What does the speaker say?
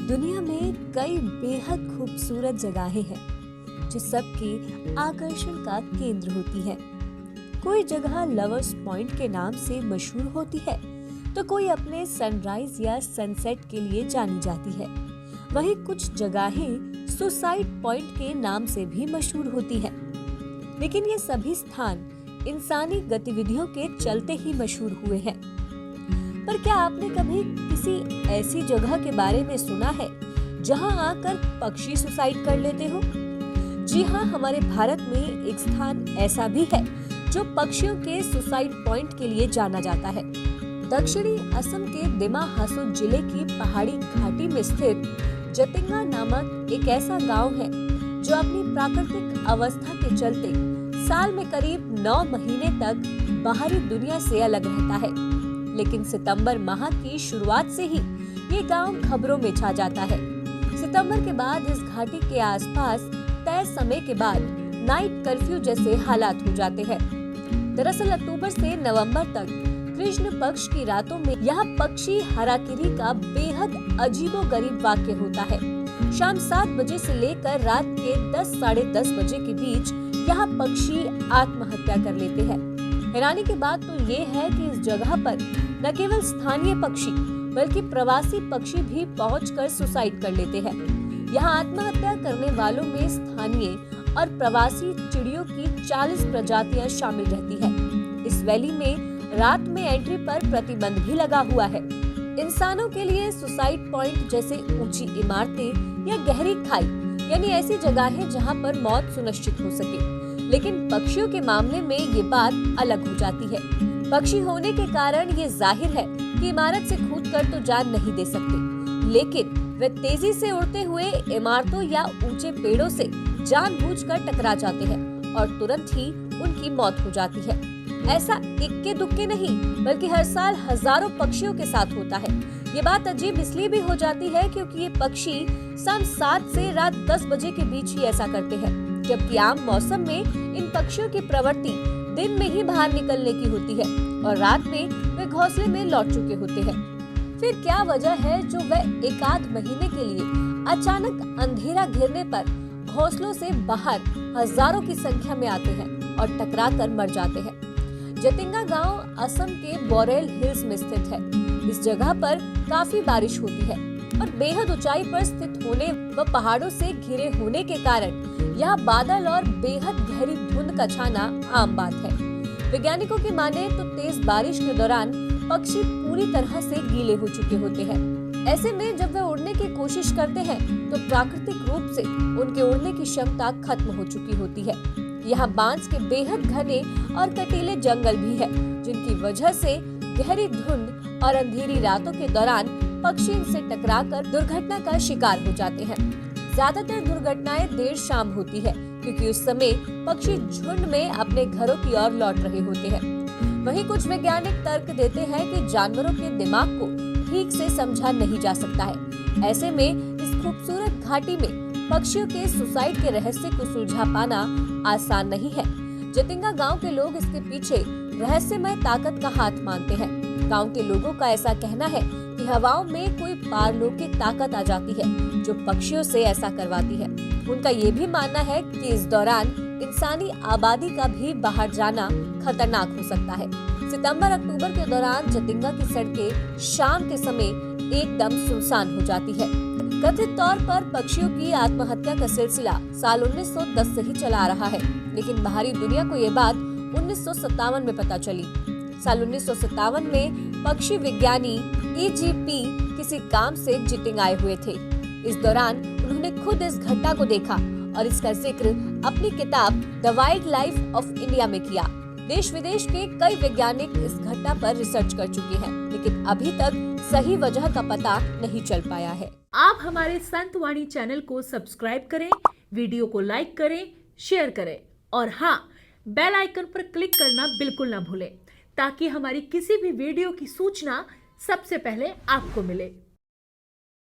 दुनिया में कई बेहद खूबसूरत जगहें हैं जो सबके आकर्षण का केंद्र होती हैं। कोई जगह लवर्स पॉइंट के नाम से मशहूर होती है तो कोई अपने सनराइज या सनसेट के लिए जानी जाती है। वहीं कुछ जगहें सुसाइड पॉइंट के नाम से भी मशहूर होती हैं। लेकिन ये सभी स्थान इंसानी गतिविधियों के चलते ही मशहूर हुए हैं। पर क्या आपने कभी किसी ऐसी जगह के बारे में सुना है जहां आकर पक्षी सुसाइड कर लेते हो? जी हाँ, हमारे भारत में एक स्थान ऐसा भी है जो पक्षियों के सुसाइड पॉइंट के लिए जाना जाता है। दक्षिणी असम के दिमा हासो जिले की पहाड़ी घाटी में स्थित जतिंगा नामक एक ऐसा गांव है जो अपनी प्राकृतिक अवस्था के चलते साल में करीब 9 महीने तक बाहरी दुनिया से अलग रहता है। लेकिन सितंबर माह की शुरुआत से ही ये गांव खबरों में छा जाता है। सितंबर के बाद इस घाटी के आसपास तय समय के बाद नाइट कर्फ्यू जैसे हालात हो जाते हैं। दरअसल अक्टूबर से नवंबर तक कृष्ण पक्ष की रातों में यहाँ पक्षी हराकिरी का बेहद अजीबोगरीब वाक्य होता है। शाम 7 बजे से लेकर रात के 10 साढ़े 10 बजे के बीच यहाँ पक्षी आत्महत्या कर लेते हैं। हैरानी की बात तो ये है कि इस जगह पर न केवल स्थानीय पक्षी बल्कि प्रवासी पक्षी भी पहुंचकर सुसाइड कर लेते हैं। यहाँ आत्महत्या करने वालों में स्थानीय और प्रवासी चिड़ियों की 40 प्रजातियां शामिल रहती हैं। इस वैली में रात में एंट्री पर प्रतिबंध भी लगा हुआ है। इंसानों के लिए सुसाइड पॉइंट जैसे ऊंची इमारतें या गहरी खाई यानी ऐसी जगहें जहां पर मौत सुनिश्चित हो सके। लेकिन पक्षियों के मामले में ये बात अलग हो जाती है। पक्षी होने के कारण ये जाहिर है कि इमारत से कूदकर तो जान नहीं दे सकते, लेकिन वे तेजी से उड़ते हुए इमारतों या ऊंचे पेड़ों से जानबूझकर टकरा जाते हैं और तुरंत ही उनकी मौत हो जाती है। ऐसा इक्के दुक्के नहीं बल्कि हर साल हजारों पक्षियों के साथ होता है। ये बात अजीब इसलिए भी हो जाती है क्योंकि ये पक्षी शाम 7 से रात 10 बजे के बीच ही ऐसा करते हैं, जबकि आम मौसम में इन पक्षियों की प्रवृत्ति दिन में ही बाहर निकलने की होती है और रात में वे घोंसले में लौट चुके होते हैं। फिर क्या वजह है जो वह एक आध महीने के लिए अचानक अंधेरा घिरने पर घोंसलों से बाहर हजारों की संख्या में आते हैं और टकरा कर मर जाते हैं? जतिंगा गांव असम के बोरेल हिल्स में स्थित है। इस जगह पर काफी बारिश होती है और बेहद ऊंचाई पर स्थित होने व पहाड़ों से घिरे होने के कारण यहाँ बादल और बेहद गहरी धुंध का छाना आम बात है। वैज्ञानिकों की माने तो तेज बारिश के दौरान पक्षी पूरी तरह से गीले हो चुके होते हैं। ऐसे में जब वे उड़ने की कोशिश करते हैं तो प्राकृतिक रूप से उनके उड़ने की क्षमता खत्म हो चुकी होती है। यहाँ बांस के बेहद घने और कटीले जंगल भी है, जिनकी वजह से गहरी धुंध और अंधेरी रातों के दौरान पक्षी इनसे टकराकर दुर्घटना का शिकार हो जाते हैं। ज्यादातर दुर्घटनाएं देर शाम होती है क्योंकि उस समय पक्षी झुंड में अपने घरों की ओर लौट रहे होते हैं। वहीं कुछ वैज्ञानिक तर्क देते हैं कि जानवरों के दिमाग को ठीक से समझा नहीं जा सकता है। ऐसे में इस खूबसूरत घाटी में पक्षियों के सुसाइड के रहस्य को सुलझा पाना आसान नहीं है। जतिंगा गांव के लोग इसके पीछे रहस्यमय ताकत का हाथ मानते हैं। गांव के लोगों का ऐसा कहना है कि हवाओं में कोई पारलौकिक ताकत आ जाती है जो पक्षियों से ऐसा करवाती है। उनका ये भी मानना है कि इस दौरान इंसानी आबादी का भी बाहर जाना खतरनाक हो सकता है। सितंबर अक्टूबर के दौरान जतिंगा की सड़कें शाम के समय एकदम सुनसान हो जाती है। कथित तौर पर पक्षियों की आत्महत्या का सिलसिला साल 1910 से ही चला आ रहा है, लेकिन बाहरी दुनिया को ये बात 1957 में पता चली। साल 1957 में पक्षी विज्ञानी EGP किसी काम से जिटिंग आए हुए थे। इस दौरान उन्होंने खुद इस घटना को देखा और इसका जिक्र अपनी किताब the wild life of India में किया। देश विदेश के कई वैज्ञानिक इस घटना पर रिसर्च कर चुके हैं, लेकिन अभी तक सही वजह का पता नहीं चल पाया है। आप हमारे संतवाणी चैनल को सब्सक्राइब करें, वीडियो को लाइक करें, शेयर करें और हाँ, बेल आइकन पर क्लिक करना बिल्कुल ना भूलें ताकि हमारी किसी भी वीडियो की सूचना सबसे पहले आपको मिले।